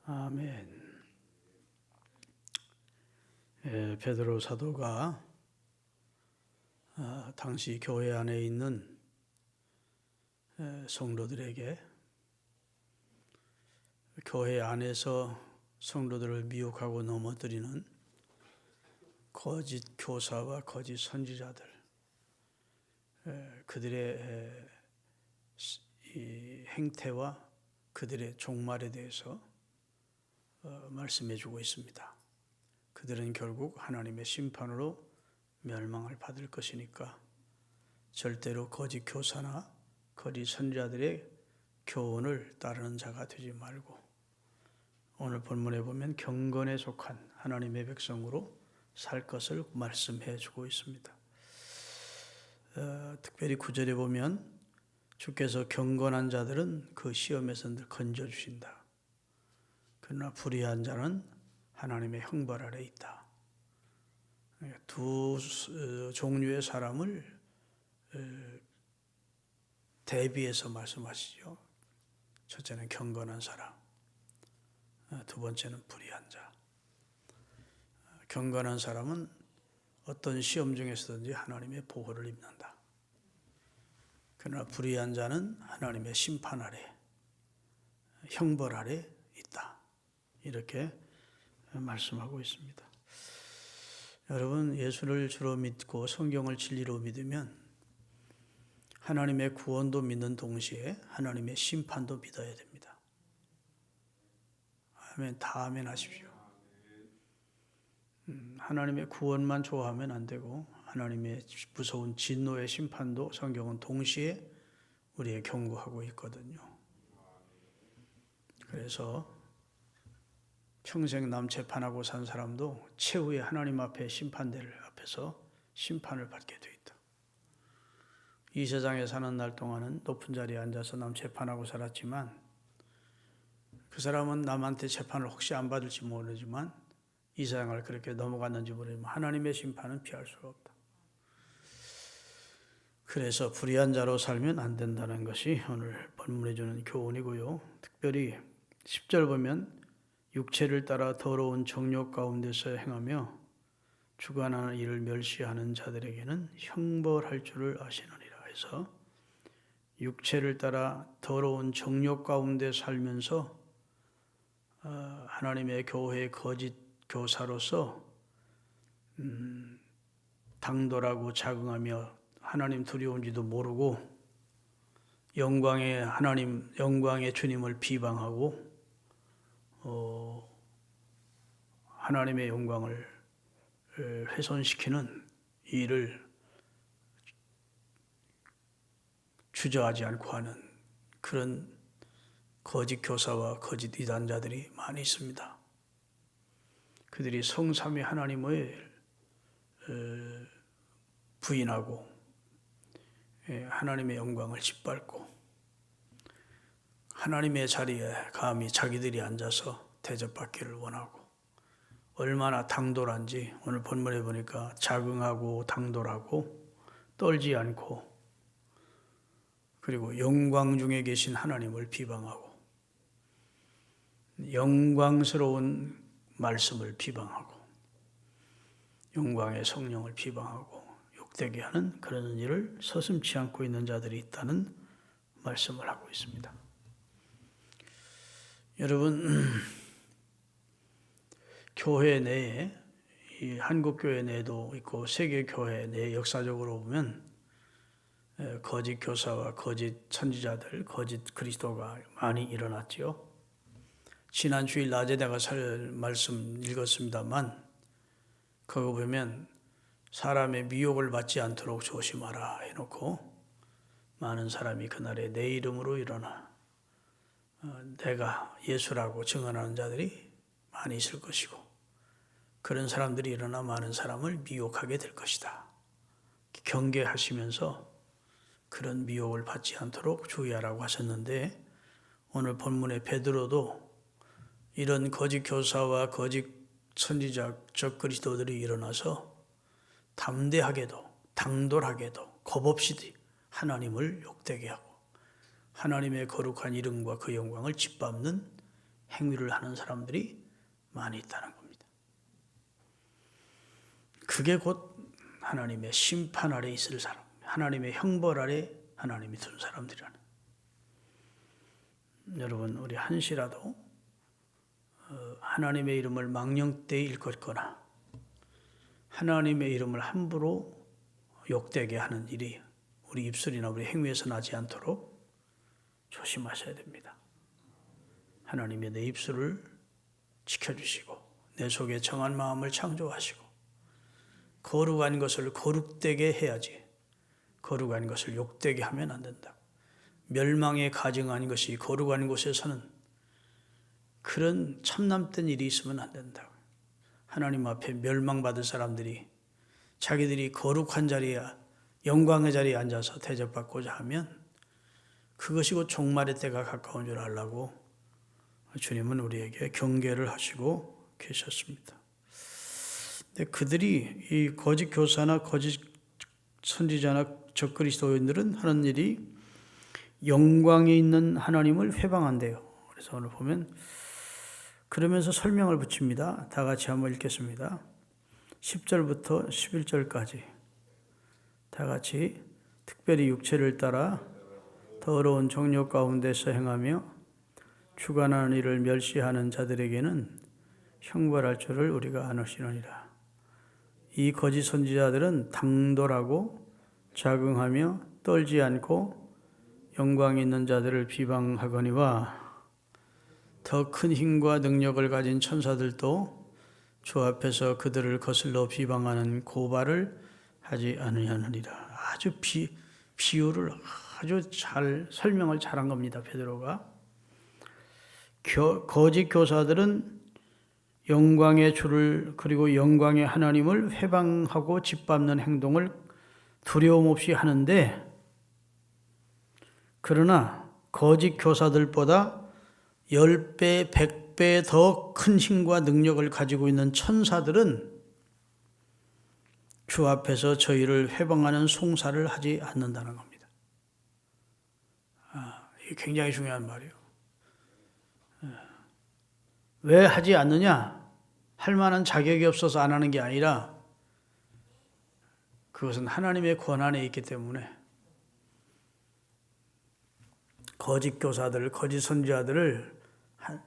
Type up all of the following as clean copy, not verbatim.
아멘. 베드로 사도가 당시 교회 안에 있는 성도들에게 교회 안에서 성도들을 미혹하고 넘어뜨리는 거짓 교사와 거짓 선지자들, 그들의 이 행태와 그들의 종말에 대해서 말씀해 주고 있습니다. 그들은 결국 하나님의 심판으로 멸망을 받을 것이니까 절대로 거짓 교사나 거짓 선지자들의 교훈을 따르는 자가 되지 말고 오늘 본문에 보면 경건에 속한 하나님의 백성으로 살 것을 말씀해 주고 있습니다. 특별히 9절에 보면 주께서 경건한 자들은 그 시험에서 늘 건져주신다. 그러나 불의한 자는 하나님의 형벌 아래 있다. 두 종류의 사람을 대비해서 말씀하시죠. 첫째는 경건한 사람, 두 번째는 불의한 자. 경건한 사람은 어떤 시험 중에서든지 하나님의 보호를 입는다. 그러나 불의한 자는 하나님의 심판 아래, 형벌 아래 있다. 이렇게 말씀하고 있습니다. 여러분, 예수를 주로 믿고 성경을 진리로 믿으면 하나님의 구원도 믿는 동시에 하나님의 심판도 믿어야 됩니다. 아멘, 다 아멘 하십시오. 하나님의 구원만 좋아하면 안 되고 하나님의 무서운 진노의 심판도 성경은 동시에 우리에게 경고하고 있거든요. 그래서 평생 남 재판하고 산 사람도 최후에 하나님 앞에 심판대를 앞에서 심판을 받게 되어 있다. 이 세상에 사는 날 동안은 높은 자리에 앉아서 남 재판하고 살았지만 그 사람은 남한테 재판을 혹시 안 받을지 모르지만 이 세상을 그렇게 넘어갔는지 모르지만 하나님의 심판은 피할 수가 없다. 그래서 불의한 자로 살면 안 된다는 것이 오늘 본문에 주는 교훈이고요. 특별히 10절 보면 육체를 따라 더러운 정욕 가운데서 행하며 주관하는 일을 멸시하는 자들에게는 형벌할 줄을 아시느니라 해서 육체를 따라 더러운 정욕 가운데 살면서 하나님의 교회의 거짓 교사로서 당돌하고 자긍하며 하나님 두려운지도 모르고 영광의 주님을 비방하고 하나님의 영광을 훼손시키는 일을 주저하지 않고 하는 그런 거짓 교사와 거짓 이단자들이 많이 있습니다. 그들이 성삼위 하나님을 부인하고 하나님의 영광을 짓밟고 하나님의 자리에 감히 자기들이 앉아서 대접받기를 원하고 얼마나 당돌한지 오늘 본문에 보니까 자긍하고 당돌하고 떨지 않고 그리고 영광 중에 계신 하나님을 비방하고 영광스러운 말씀을 비방하고 영광의 성령을 비방하고 욕되게 하는 그런 일을 서슴지 않고 있는 자들이 있다는 말씀을 하고 있습니다. 여러분, 교회 내에 이 한국 교회 내에도 있고 세계 교회 내 역사적으로 보면 거짓 교사와 거짓 선지자들, 거짓 그리스도가 많이 일어났지요. 지난 주일 낮에 내가 말씀 읽었습니다만 그거 보면 사람의 미혹을 받지 않도록 조심하라 해놓고 많은 사람이 그날에 내 이름으로 일어나 내가 예수라고 증언하는 자들이 많이 있을 것이고 그런 사람들이 일어나 많은 사람을 미혹하게 될 것이다. 경계하시면서 그런 미혹을 받지 않도록 주의하라고 하셨는데 오늘 본문의 베드로도 이런 거짓 교사와 거짓 선지자 적그리스도들이 일어나서 담대하게도 당돌하게도 겁없이 하나님을 욕되게 하고 하나님의 거룩한 이름과 그 영광을 짓밟는 행위를 하는 사람들이 많이 있다는 겁니다. 그게 곧 하나님의 심판 아래 있을 사람, 하나님의 형벌 아래 하나님이 둔 사람들이라는. 여러분, 우리 한시라도 하나님의 이름을 망령되이 일컫거나 하나님의 이름을 함부로 욕되게 하는 일이 우리 입술이나 우리 행위에서 나지 않도록 조심하셔야 됩니다. 하나님이 내 입술을 지켜주시고 내 속에 정한 마음을 창조하시고 거룩한 것을 거룩되게 해야지 거룩한 것을 욕되게 하면 안 된다. 멸망에 가증한 것이 거룩한 곳에서는 그런 참남된 일이 있으면 안 된다. 하나님 앞에 멸망받을 사람들이 자기들이 거룩한 자리에 영광의 자리에 앉아서 대접받고자 하면 그것이 곧 종말의 때가 가까운 줄 알라고 주님은 우리에게 경계를 하시고 계셨습니다. 근데 그들이 이 거짓 교사나 거짓 선지자나 적그리스도인들은 하는 일이 영광에 있는 하나님을 회방한대요. 그래서 오늘 보면 그러면서 설명을 붙입니다. 다 같이 한번 읽겠습니다. 10절부터 11절까지 다 같이 특별히 육체를 따라 더러운 정욕 가운데서 행하며 주관하는 일을 멸시하는 자들에게는 형벌할 줄을 우리가 아노시느니라. 이 거짓 선지자들은 당돌하고 자긍하며 떨지 않고 영광 있는 자들을 비방하거니와 더 큰 힘과 능력을 가진 천사들도 주 앞에서 그들을 거슬러 비방하는 고발을 하지 않으려느니라. 아주 비유를 아주 잘 설명을 잘한 겁니다. 베드로가. 거짓 교사들은 영광의 주를 그리고 영광의 하나님을 회방하고 짓밟는 행동을 두려움 없이 하는데 그러나 거짓 교사들보다 10배, 100배 더 큰 힘과 능력을 가지고 있는 천사들은 주 앞에서 저희를 회방하는 송사를 하지 않는다는 겁니다. 이게 굉장히 중요한 말이에요. 왜 하지 않느냐? 할 만한 자격이 없어서 안 하는 게 아니라 그것은 하나님의 권한에 있기 때문에 거짓 교사들, 거짓 선지자들을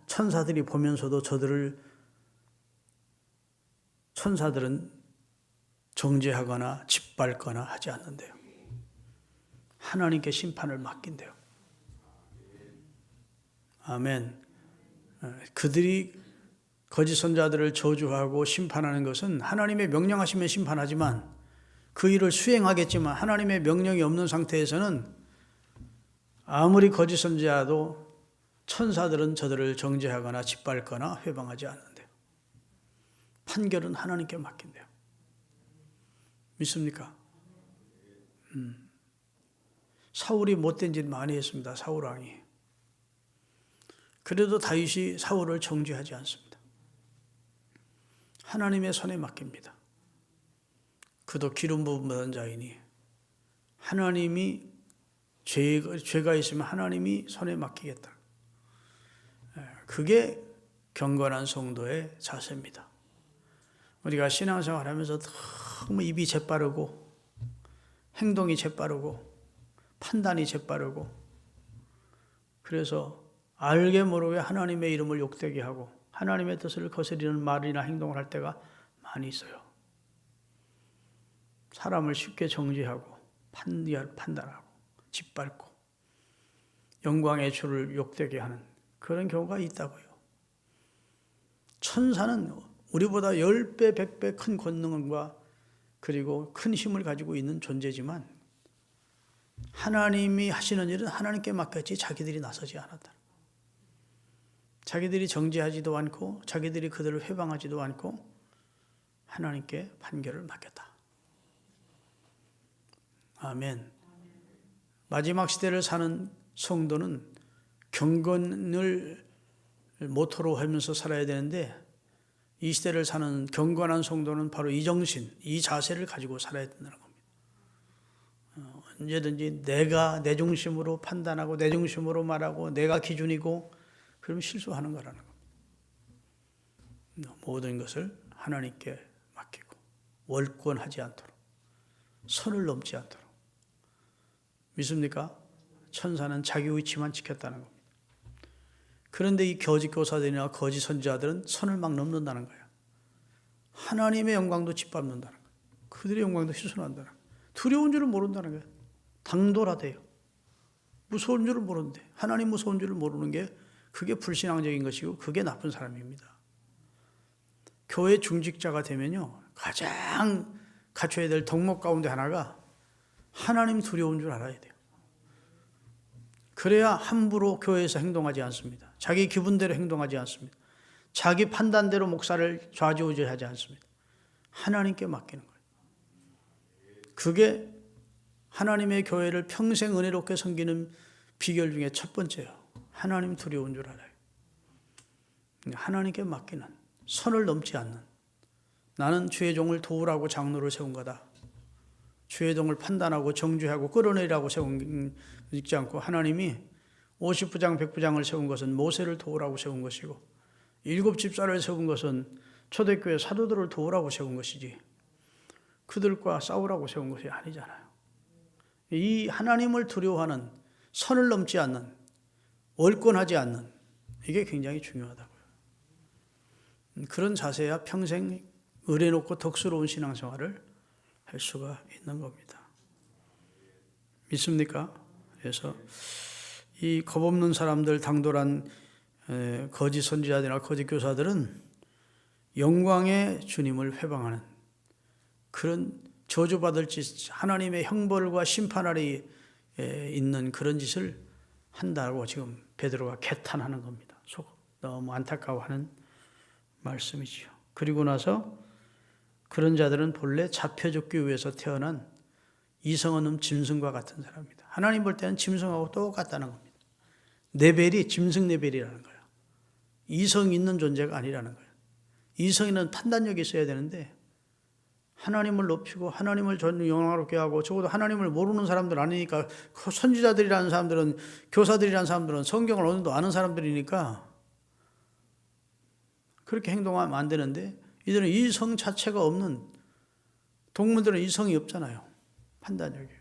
천사들이 보면서도 천사들은 정죄하거나 짓밟거나 하지 않는데요. 하나님께 심판을 맡긴대요. 아멘. 그들이 거짓 선자들을 저주하고 심판하는 것은 하나님의 명령하시면 심판하지만 그 일을 수행하겠지만 하나님의 명령이 없는 상태에서는 아무리 거짓 선지자도 천사들은 저들을 정죄하거나 짓밟거나 회방하지 않는데요. 판결은 하나님께 맡긴대요. 믿습니까? 사울이 못된 짓 많이 했습니다. 사울 왕이. 그래도 다윗이 사울을 정죄하지 않습니다. 하나님의 손에 맡깁니다. 그도 기름 부음 받은 자이니 하나님이 죄가 있으면 하나님이 손에 맡기겠다. 그게 경건한 성도의 자세입니다. 우리가 신앙생활하면서 너무 입이 재빠르고 행동이 재빠르고 판단이 재빠르고 그래서 알게 모르게 하나님의 이름을 욕되게 하고 하나님의 뜻을 거스리는 말이나 행동을 할 때가 많이 있어요. 사람을 쉽게 정죄하고 판단하고 짓밟고 영광의 주를 욕되게 하는 그런 경우가 있다고요. 천사는 우리보다 10배, 100배 큰 권능과 그리고 큰 힘을 가지고 있는 존재지만 하나님이 하시는 일은 하나님께 맡겼지 자기들이 나서지 않았다. 자기들이 정죄하지도 않고 자기들이 그들을 회방하지도 않고 하나님께 판결을 맡겼다. 아멘. 마지막 시대를 사는 성도는 경건을 모토로 하면서 살아야 되는데 이 시대를 사는 경건한 성도는 바로 이 정신, 이 자세를 가지고 살아야 된다는 겁니다. 언제든지 내가 내 중심으로 판단하고 내 중심으로 말하고 내가 기준이고 그러면 실수하는 거라는 겁니다. 모든 것을 하나님께 맡기고 월권하지 않도록, 선을 넘지 않도록. 믿습니까? 천사는 자기 위치만 지켰다는 겁니다. 그런데 이 거짓 교사들이나 거짓 선지자들은 선을 막 넘는다는 거예요. 하나님의 영광도 짓밟는다는 거예요. 그들의 영광도 훼손한다는 거예요. 두려운 줄을 모른다는 거예요. 당돌하대요. 무서운 줄을 모르는데, 하나님 무서운 줄을 모르는 게 그게 불신앙적인 것이고 그게 나쁜 사람입니다. 교회 중직자가 되면요, 가장 갖춰야 될 덕목 가운데 하나가 하나님 두려운 줄 알아야 돼요. 그래야 함부로 교회에서 행동하지 않습니다. 자기 기분대로 행동하지 않습니다. 자기 판단대로 목사를 좌지우지하지 않습니다. 하나님께 맡기는 거예요. 그게 하나님의 교회를 평생 은혜롭게 섬기는 비결 중에 첫 번째예요. 하나님 두려운 줄 알아요. 하나님께 맡기는, 선을 넘지 않는, 나는 주의 종을 도우라고 장로를 세운 거다. 주의 종을 판단하고 정죄하고 끌어내리라고 세운 있지 않고, 하나님이 50부장 100부장을 세운 것은 모세를 도우라고 세운 것이고 7집사를 세운 것은 초대교회 사도들을 도우라고 세운 것이지 그들과 싸우라고 세운 것이 아니잖아요. 이 하나님을 두려워하는, 선을 넘지 않는, 월권하지 않는, 이게 굉장히 중요하다고요. 그런 자세야 평생 의뢰놓고 덕스러운 신앙생활을 할 수가 있는 겁니다. 믿습니까? 그래서 이 겁없는 사람들, 당돌한 거짓 선지자들이나 거짓 교사들은 영광의 주님을 회방하는 그런 저주받을 짓, 하나님의 형벌과 심판 아래 있는 그런 짓을 한다고 지금 베드로가 개탄하는 겁니다. 너무 안타까워하는 말씀이지요. 그리고 나서 그런 자들은 본래 잡혀 죽기 위해서 태어난 이성 없는 짐승과 같은 사람입니다. 하나님 볼 때는 짐승하고 똑같다는 겁니다. 레벨이 짐승 레벨이라는 거예요. 이성 있는 존재가 아니라는 거예요. 이성에는 판단력이 있어야 되는데 하나님을 높이고 하나님을 영광롭게 하고, 적어도 하나님을 모르는 사람들 아니니까, 선지자들이라는 사람들은, 교사들이라는 사람들은 성경을 어느 정도 아는 사람들이니까 그렇게 행동하면 안 되는데, 이들은 이성 자체가 없는, 동물들은 이성이 없잖아요. 판단력이에요.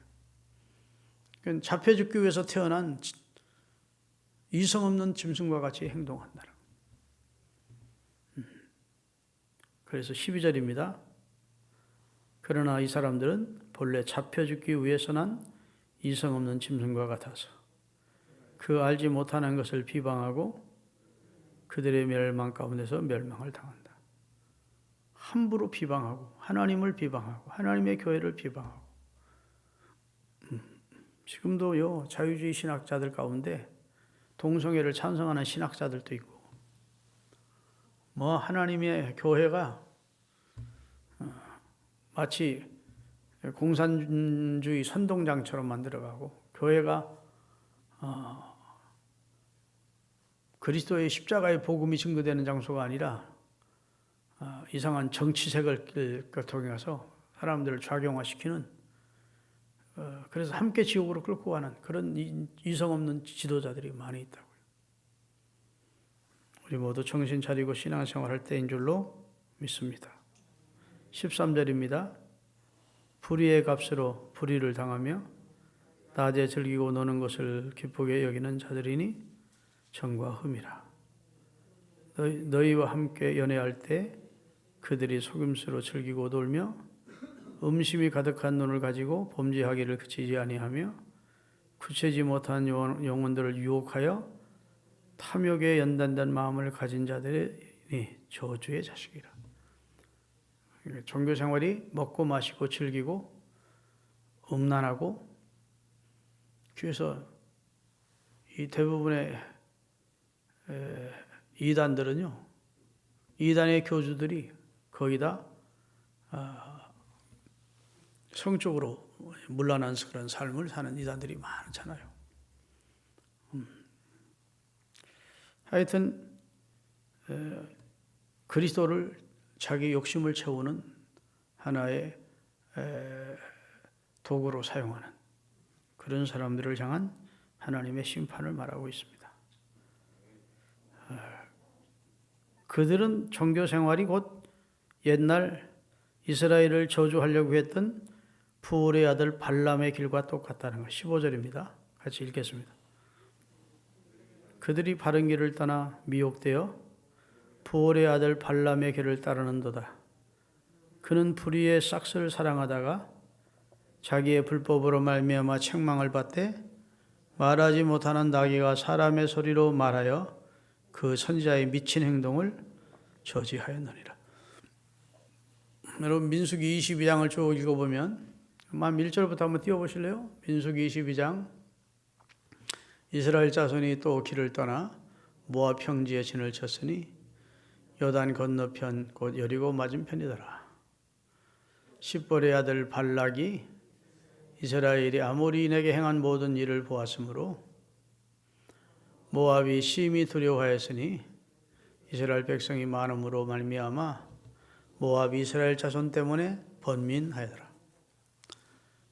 그러니까 잡혀 죽기 위해서 태어난 이성 없는 짐승과 같이 행동한다는 거예요. 그래서 12절입니다. 그러나 이 사람들은 본래 잡혀 죽기 위해서 난 이성 없는 짐승과 같아서 그 알지 못하는 것을 비방하고 그들의 멸망 가운데서 멸망을 당한다. 함부로 비방하고, 하나님을 비방하고, 하나님의 교회를 비방하고. 지금도요, 자유주의 신학자들 가운데 동성애를 찬성하는 신학자들도 있고, 하나님의 교회가 마치 공산주의 선동장처럼 만들어가고, 교회가 그리스도의 십자가의 복음이 증거되는 장소가 아니라 이상한 정치색을 통해서 사람들을 좌경화시키는, 그래서 함께 지옥으로 끌고 가는 그런 이성 없는 지도자들이 많이 있다고요. 우리 모두 정신 차리고 신앙생활할 때인 줄로 믿습니다. 13절입니다. 불의의 값으로 불의를 당하며 낮에 즐기고 노는 것을 기쁘게 여기는 자들이니 정과 흠이라. 너희와 함께 연애할 때 그들이 속임수로 즐기고 놀며 음심이 가득한 눈을 가지고 범죄하기를 그치지 아니하며 굳세지 못한 영혼들을 유혹하여 탐욕에 연단된 마음을 가진 자들이 저주의 자식이라. 종교 생활이 먹고 마시고 즐기고 음란하고, 그래서 이 대부분의 이단들은요, 이단의 교주들이 거의 다 성적으로 문란한 그런 삶을 사는 이단들이 많잖아요. 하여튼 그리스도를 자기 욕심을 채우는 하나의 도구로 사용하는 그런 사람들을 향한 하나님의 심판을 말하고 있습니다. 그들은 종교 생활이 곧 옛날 이스라엘을 저주하려고 했던 부올의 아들 발람의 길과 똑같다는 것. 15절입니다. 같이 읽겠습니다. 그들이 바른 길을 떠나 미혹되어 부올의 아들 발람의 길을 따르는도다. 그는 불의의 싹스를 사랑하다가 자기의 불법으로 말미암아 책망을 받되 말하지 못하는 나귀가 사람의 소리로 말하여 그 선지자의 미친 행동을 저지하였느니라. 여러분 민수기 22장을 쭉 읽어보면 1절부터 한번 띄워보실래요? 민수기 22장. 이스라엘 자손이 또 길을 떠나 모압 평지에 진을 쳤으니 요단 건너편 곧 여리고 맞은편이더라. 십볼의 아들 발락이 이스라엘이 아모리인에게 행한 모든 일을 보았으므로 모압이 심히 두려워하였으니 이스라엘 백성이 많음으로 말미암아 모압이 이스라엘 자손 때문에 번민하였더라.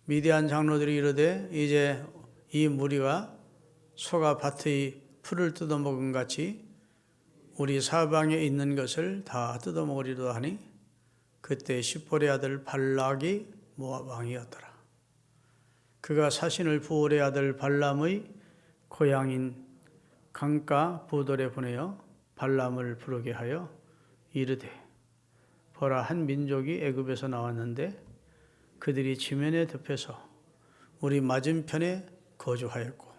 미디안 장로들이 이르되 이제 이 무리가 소가 밭의 풀을 뜯어먹은 같이 우리 사방에 있는 것을 다 뜯어먹으리로 하니 그때 십볼의 아들 발락이 모압 왕이었더라. 그가 사신을 부올의 아들 발람의 고향인 강가 부돌에 보내어 발람을 부르게 하여 이르되 보라, 한 민족이 애굽에서 나왔는데 그들이 지면에 덮여서 우리 맞은편에 거주하였고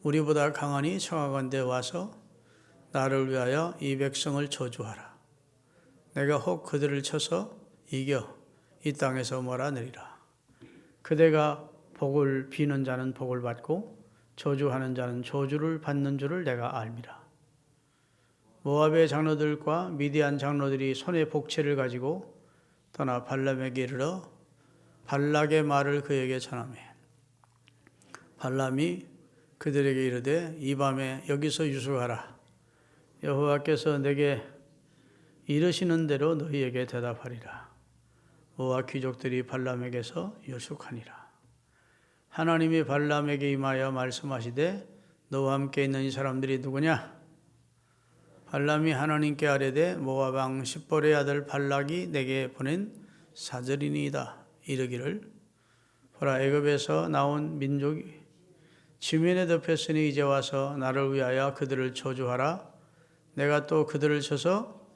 우리보다 강하니 청하건대 와서 나를 위하여 이 백성을 저주하라. 내가 혹 그들을 쳐서 이겨 이 땅에서 몰아내리라. 그대가 복을 비는 자는 복을 받고 저주하는 자는 저주를 받는 줄을 내가 알미라. 모압의 장로들과 미디안 장로들이 손에 복채를 가지고 떠나 발람에게 이르러 발락의 말을 그에게 전하매 발람이 그들에게 이르되 이 밤에 여기서 유숙하라. 여호와께서 내게 이르시는 대로 너희에게 대답하리라. 모압 귀족들이 발람에게서 유숙하니라. 하나님이 발람에게 임하여 말씀하시되 너와 함께 있는 이 사람들이 누구냐? 발람이 하나님께 아뢰되 모압 왕 십볼의 아들 발락이 내게 보낸 사절이니이다. 이르기를 보라, 애굽에서 나온 민족이 지면에 덮였으니 이제 와서 나를 위하여 그들을 저주하라. 내가 또 그들을 쳐서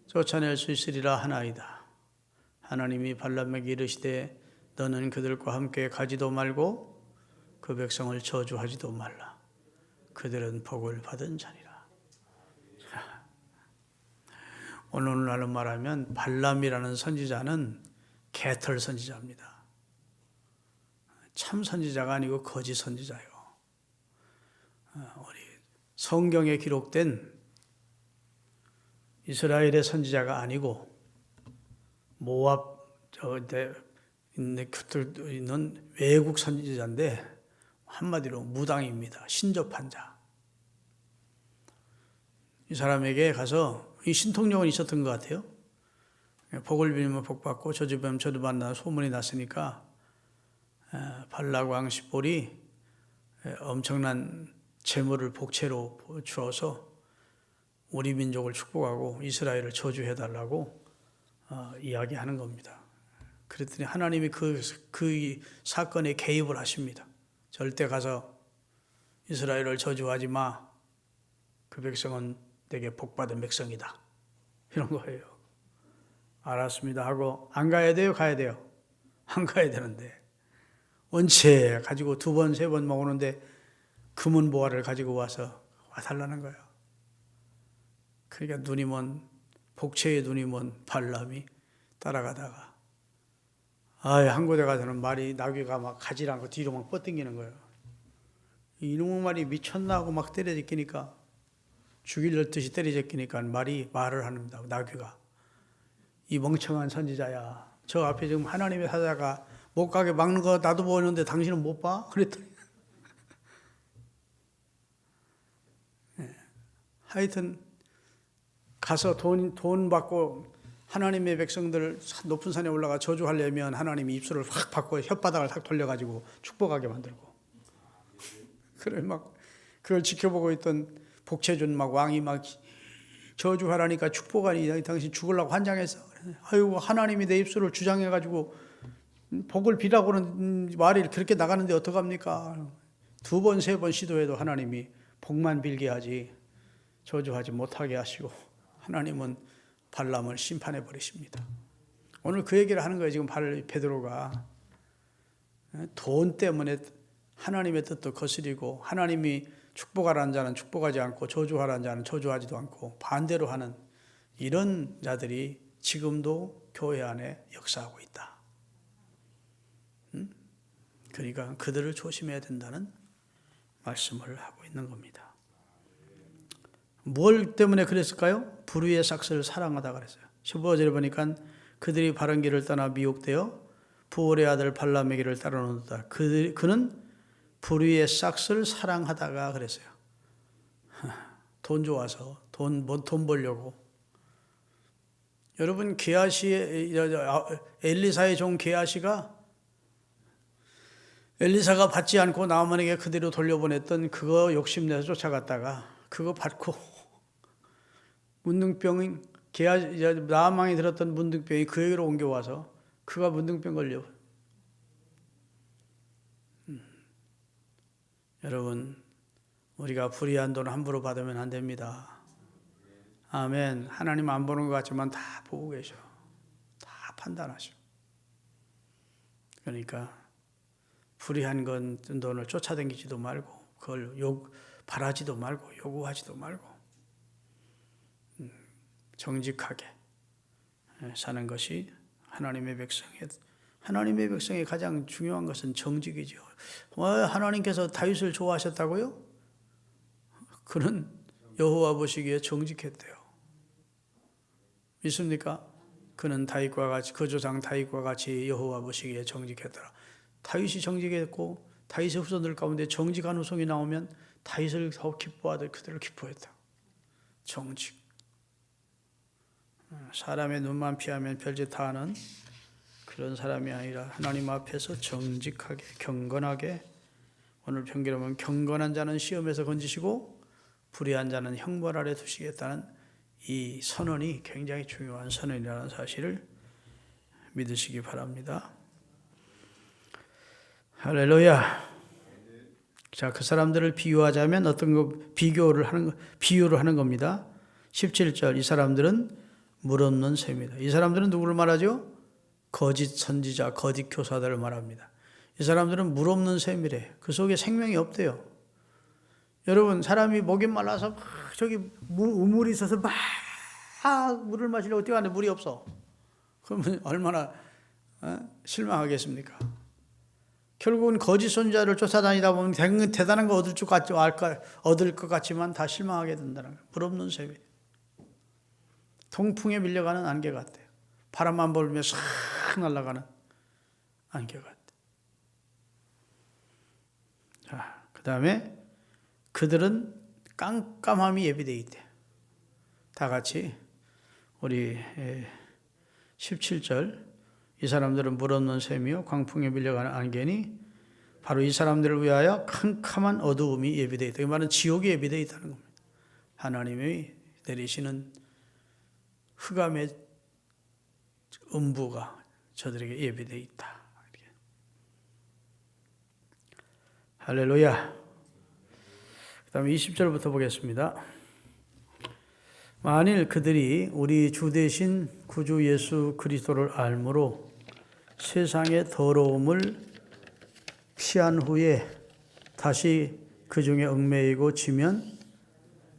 쫓아낼 수 있으리라 하나이다. 하나님이 발람에게 이르시되 너는 그들과 함께 가지도 말고 그 백성을 저주하지도 말라. 그들은 복을 받은 자니라. 오늘날로 말하면 발람이라는 선지자는 개털 선지자입니다. 참 선지자가 아니고 거짓 선지자요. 우리 성경에 기록된 이스라엘의 선지자가 아니고 모압 있는 외국 선지자인데 한마디로 무당입니다. 신접한 자. 이 사람에게 가서 이 신통력은 있었던 것 같아요. 복을 빌면 복 받고 저주 빌면 저주 받는다는 소문이 났으니까 발락 왕 십볼이 엄청난 재물을 복채로 주어서 우리 민족을 축복하고 이스라엘을 저주해달라고 이야기하는 겁니다. 그랬더니 하나님이 그 사건에 개입을 하십니다. 절대 가서 이스라엘을 저주하지 마. 그 백성은 내게 복받은 백성이다. 이런 거예요. 알았습니다 하고 안 가야 돼요? 가야 돼요? 안 가야 되는데 원체 가지고 2번, 3번 먹었는데 금은 보화를 가지고 와달라는 거예요. 그러니까 눈이 먼 복채의 눈이 먼 발람이 따라가다가 한 곳에 가서는 말이 나귀가 막 가지 않고 뒤로 막 뻗당기는 거예요. 이놈의 말이 미쳤나 하고 막 때려제끼니까 죽일 듯이 때려제끼니까 말을 합니다. 나귀가 이 멍청한 선지자야. 저 앞에 지금 하나님의 사자가 못 가게 막는 거 나도 보는데 당신은 못 봐? 그랬더니 하여튼 가서 돈 받고 하나님의 백성들 높은 산에 올라가 저주하려면 하나님이 입술을 확 받고 혓바닥을 탁 돌려가지고 축복하게 만들고 그걸 지켜보고 있던 복채준 왕이 저주하라니까 축복하니 당신 죽으려고 환장했어. 아이고 하나님이 내 입술을 주장해가지고 복을 비라고는 말이 그렇게 나가는데 어떡합니까? 2번, 3번 시도해도 하나님이 복만 빌게 하지 저주하지 못하게 하시고 하나님은 발람을 심판해 버리십니다. 오늘 그 얘기를 하는 거예요. 지금 베드로가 돈 때문에 하나님의 뜻도 거스리고 하나님이 축복하라는 자는 축복하지 않고 저주하라는 자는 저주하지도 않고 반대로 하는 이런 자들이 지금도 교회 안에 역사하고 있다. 그러니까 그들을 조심해야 된다는 말씀을 하고 있는 겁니다. 뭘 때문에 그랬을까요? 불의의 삭스를 사랑하다 그랬어요. 15절에 보니까 그들이 바른 길을 떠나 미혹되어 부올의 아들 발람의 길을 따라오는도다. 그는 불의의 삭스를 사랑하다가 그랬어요. 돈 좋아서 돈 벌려고. 여러분 엘리사의 종 게하시가 엘리사가 받지 않고 나아만에게 그대로 돌려보냈던 그거 욕심내서 쫓아갔다가 그거 받고 문둥병인 나아만이 들었던 문둥병이 그에게로 옮겨와서 그가 문둥병 걸려. 여러분 우리가 불의한 돈 함부로 받으면 안 됩니다. 아멘. 하나님 안 보는 것 같지만 다 보고 계셔. 다 판단하셔. 그러니까 불의한 돈을 쫓아다니지도 말고 그걸 바라지도 말고 요구하지도 말고 정직하게 사는 것이 하나님의 백성의 가장 중요한 것은 정직이죠. 하나님께서 다윗을 좋아하셨다고요? 그는 여호와 보시기에 정직했대요. 믿습니까? 그는 다윗과 같이 그 조상 다윗과 같이 여호와 보시기에 정직했더라. 다윗이 정직했고 다윗의 후손들 가운데 정직한 후손이 나오면 다윗을 더 기뻐하듯 그들을 기뻐했다. 정직. 사람의 눈만 피하면 별짓 다 하는 그런 사람이 아니라 하나님 앞에서 정직하게 경건하게, 오늘 평기로면 경건한 자는 시험에서 건지시고 불의한 자는 형벌 아래 두시겠다는 이 선언이 굉장히 중요한 선언이라는 사실을 믿으시기 바랍니다. 할렐루야. 자, 그 사람들을 비유하자면 비유를 하는 겁니다. 17절, 이 사람들은 물 없는 샘이다. 이 사람들은 누구를 말하죠? 거짓 선지자, 거짓 교사들을 말합니다. 이 사람들은 물 없는 샘이래. 그 속에 생명이 없대요. 여러분, 사람이 목이 말라서 저기 우물이 있어서 막 물을 마시려고 뛰어가는데 물이 없어. 그러면 얼마나 실망하겠습니까? 결국은 거짓 선지자를 쫓아다니다 보면 대단한 거 얻을 것 같지만 다 실망하게 된다는 거예요. 물 없는 샘이. 통풍에 밀려가는 안개 같아요. 바람만 불면 싹 날아가는 안개 같아요. 자, 그 다음에 그들은 깜깜함이 예비되어 있대. 다 같이 우리 17절, 이 사람들은 물 없는 샘이요 광풍에 밀려가는 안개니 바로 이 사람들을 위하여 캄캄한 어두움이 예비되어 있다. 이 말은 지옥이 예비되어 있다는 겁니다. 하나님이 내리시는 흑암의 음부가 저들에게 예비되어 있다. 할렐루야. 그 다음에 20절부터 보겠습니다. 만일 그들이 우리 주 되신 구주 예수 그리스도를 알므로 세상의 더러움을 피한 후에 다시 그 중에 얽매이고 지면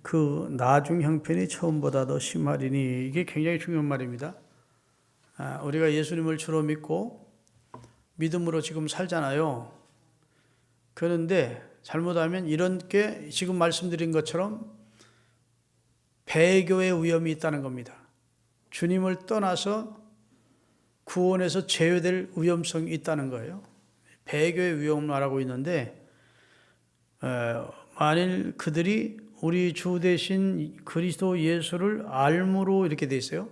그 나중 형편이 처음보다 더 심하리니. 이게 굉장히 중요한 말입니다. 우리가 예수님을 주로 믿고 믿음으로 지금 살잖아요. 그런데 잘못하면 이런 게 지금 말씀드린 것처럼 배교의 위험이 있다는 겁니다. 주님을 떠나서 구원에서 제외될 위험성이 있다는 거예요. 배교의 위험을 말하고 있는데, 만일 그들이 우리 주 되신 그리스도 예수를 알므로 이렇게 돼 있어요.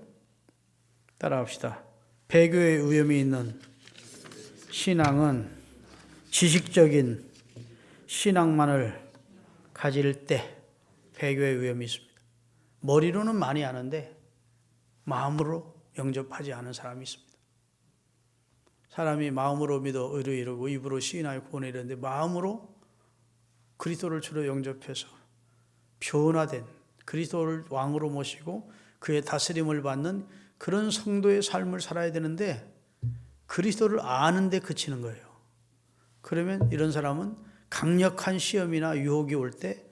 따라합시다. 배교의 위험이 있는 신앙은 지식적인 신앙만을 가질 때 배교의 위험이 있습니다. 머리로는 많이 아는데 마음으로 영접하지 않은 사람이 있습니다. 사람이 마음으로 믿어 의를 이루고 입으로 시인하여 구원을 이루는데 마음으로 그리스도를 주로 영접해서 변화된 그리스도를 왕으로 모시고 그의 다스림을 받는 그런 성도의 삶을 살아야 되는데 그리스도를 아는 데 그치는 거예요. 그러면 이런 사람은 강력한 시험이나 유혹이 올 때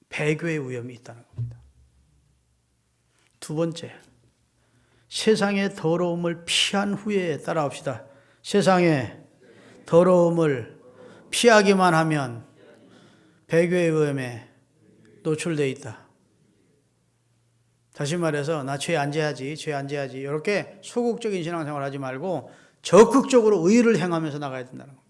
배교의 위험이 있다는 겁니다. 두 번째, 세상의 더러움을 피한 후에 따라합시다. 세상의 더러움을 피하기만 하면 배교의 위험에 노출되어 있다. 다시 말해서 나 죄 안 져야지 이렇게 소극적인 신앙생활 하지 말고 적극적으로 의를 행하면서 나가야 된다는 겁니다.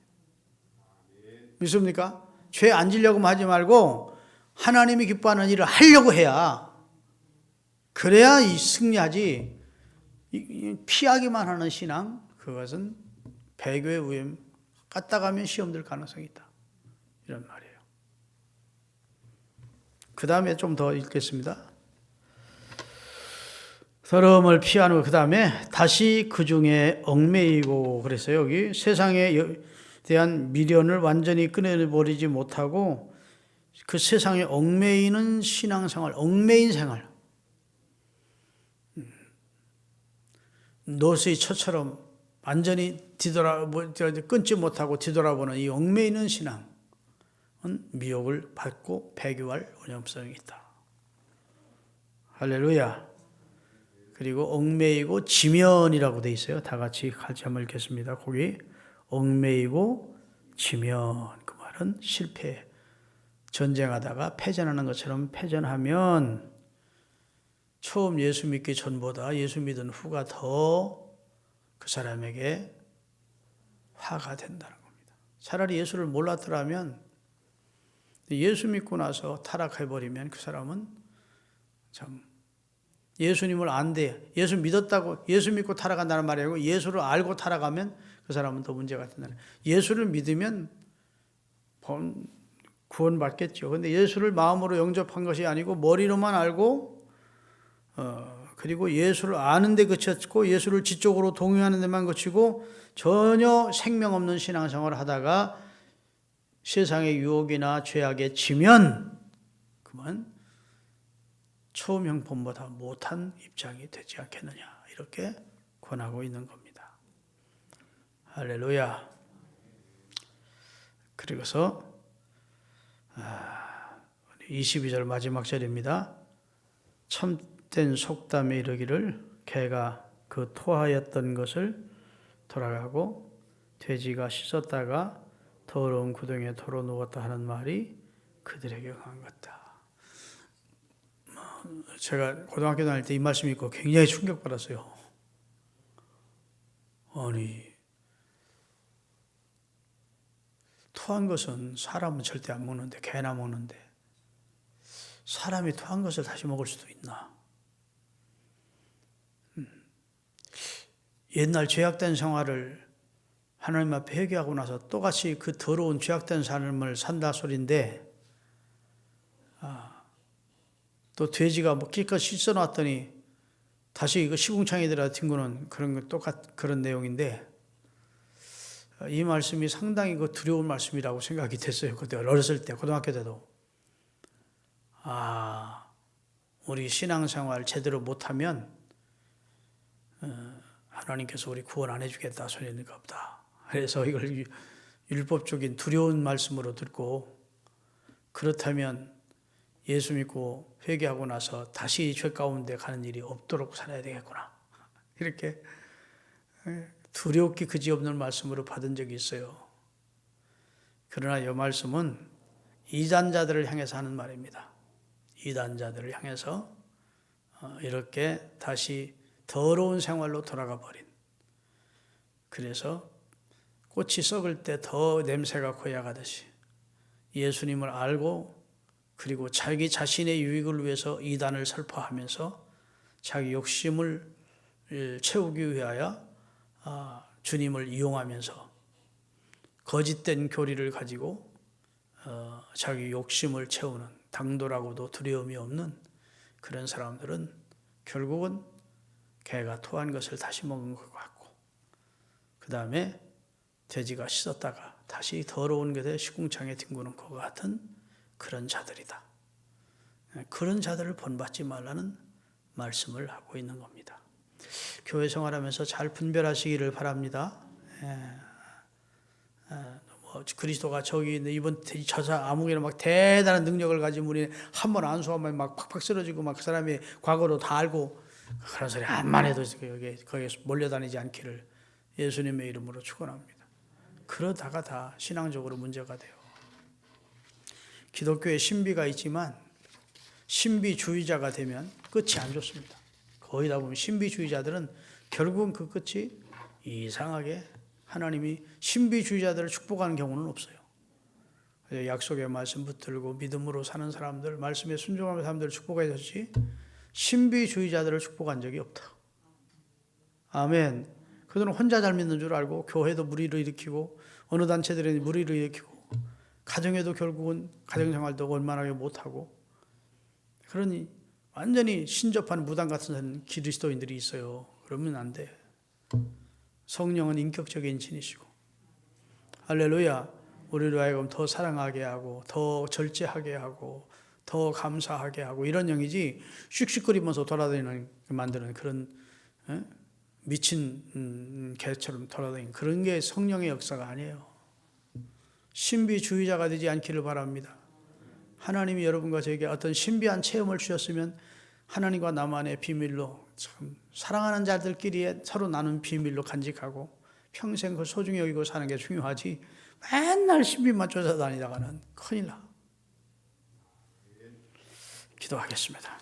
믿습니까? 죄 안 지려고만 하지 말고 하나님이 기뻐하는 일을 하려고 해야 그래야 승리하지. 피하기만 하는 신앙, 그것은 배교의 위험, 갔다가면 시험 들 가능성이 있다. 이런 말이에요. 그 다음에 좀 더 읽겠습니다. 더러움을 피한 후 그 다음에 다시 그 중에 얽매이고 그랬어요. 여기 세상에 대한 미련을 완전히 끊어버리지 못하고 그 세상에 얽매이는 신앙생활, 얽매인 생활. 노스의 처처럼 완전히 끊지 못하고 뒤돌아보는 이 얽매이는 신앙은 미혹을 받고 배교할 위험성이 있다. 할렐루야. 그리고 얽매이고 지면이라고 돼 있어요. 다 같이 한번 읽겠습니다. 거기 얽매이고 지면, 그 말은 실패. 전쟁하다가 패전하는 것처럼 패전하면 처음 예수 믿기 전보다 예수 믿은 후가 더 그 사람에게 화가 된다는 겁니다. 차라리 예수를 몰랐더라면 예수 믿고 나서 타락해버리면 그 사람은 참 예수님을 안 돼. 예수 믿었다고 예수 믿고 타락한다는 말이 아니고 예수를 알고 타락하면 그 사람은 더 문제가 된다는. 예수를 믿으면 구원받겠죠. 그런데 예수를 마음으로 영접한 것이 아니고 머리로만 알고 그리고 예수를 아는 데 그쳤고 예수를 지적으로 동의하는 데만 그치고 전혀 생명 없는 신앙생활을 하다가 세상의 유혹이나 죄악에 지면 그만 처음 형편보다 못한 입장이 되지 않겠느냐 이렇게 권하고 있는 겁니다. 할렐루야. 그리고서 22절 마지막 절입니다. 참된 속담에 이르기를 개가 그 토하였던 것을 돌아가고 돼지가 씻었다가 더러운 구덩이에 털어 누웠다 하는 말이 그들에게 강한 것이다. 제가 고등학교 다닐 때 이 말씀 읽고 굉장히 충격받았어요. 아니 토한 것은 사람은 절대 안 먹는데 개나 먹는데 사람이 토한 것을 다시 먹을 수도 있나? 옛날 죄악된 생활을 하나님 앞에 회개하고 나서 또다시 그 더러운 죄악된 삶을 산다 소리인데 또 돼지가 뭐 기껏 씻어놨더니 다시 이거 시궁창에 들어가 튕구는 그런 그런 내용인데 이 말씀이 상당히 그 두려운 말씀이라고 생각이 됐어요. 그때 어렸을 때 고등학교 때도 우리 신앙생활 제대로 못하면 하나님께서 우리 구원 안 해주겠다 소리는 없다. 그래서 이걸 율법적인 두려운 말씀으로 듣고 그렇다면 예수 믿고 회개하고 나서 다시 죄 가운데 가는 일이 없도록 살아야 되겠구나. 이렇게 두렵기 그지없는 말씀으로 받은 적이 있어요. 그러나 이 말씀은 이단자들을 향해서 하는 말입니다. 이단자들을 향해서 이렇게 다시 더러운 생활로 돌아가 버린. 그래서 꽃이 썩을 때 더 냄새가 고약하듯이 예수님을 알고 그리고 자기 자신의 유익을 위해서 이단을 설파하면서 자기 욕심을 채우기 위하여 주님을 이용하면서 거짓된 교리를 가지고 자기 욕심을 채우는 당돌하고도 두려움이 없는 그런 사람들은 결국은 개가 토한 것을 다시 먹은 것 같고, 그 다음에 돼지가 씻었다가 다시 더러운 것에 식궁창에 뒹구는 것 같은 그런 자들이다. 그런 자들을 본받지 말라는 말씀을 하고 있는 겁니다. 교회 생활하면서 잘 분별하시기를 바랍니다. 그리스도가 저기 이번 저사 아무개나 막 대단한 능력을 가진 분이 한 번 안수하면 막 팍팍 쓰러지고 막 그 사람이 과거로 다 알고 그런 소리 암만 해도 거기에 몰려다니지 않기를 예수님의 이름으로 축원합니다. 그러다가 다 신앙적으로 문제가 돼요. 기독교에 신비가 있지만 신비주의자가 되면 끝이 안 좋습니다. 거의 다 보면 신비주의자들은 결국은 그 끝이 이상하게 하나님이 신비주의자들을 축복하는 경우는 없어요. 약속의 말씀 붙들고 믿음으로 사는 사람들, 말씀에 순종하는 사람들을 축복하셨지 신비주의자들을 축복한 적이 없다. 아멘. 그들은 혼자 잘 믿는 줄 알고 교회도 무리를 일으키고 어느 단체들은 무리를 일으키고 가정에도 결국은 가정생활도 원만하게 못하고 그러니 완전히 신접한 무당 같은 그리스도인들이 있어요. 그러면 안 돼. 성령은 인격적인 신이시고 할렐루야. 우리를 하여금 더 사랑하게 하고 더 절제하게 하고 더 감사하게 하고 이런 영이지 씩씩거리면서 돌아다니는 만드는 그런 미친 개처럼 돌아다니는 그런 게 성령의 역사가 아니에요. 신비주의자가 되지 않기를 바랍니다. 하나님이 여러분과 저에게 어떤 신비한 체험을 주셨으면 하나님과 나만의 비밀로 참 사랑하는 자들끼리 서로 나눈 비밀로 간직하고 평생 그 소중히 여기고 사는 게 중요하지 맨날 신비만 쫓아다니다가는 큰일 나. 기도하겠습니다.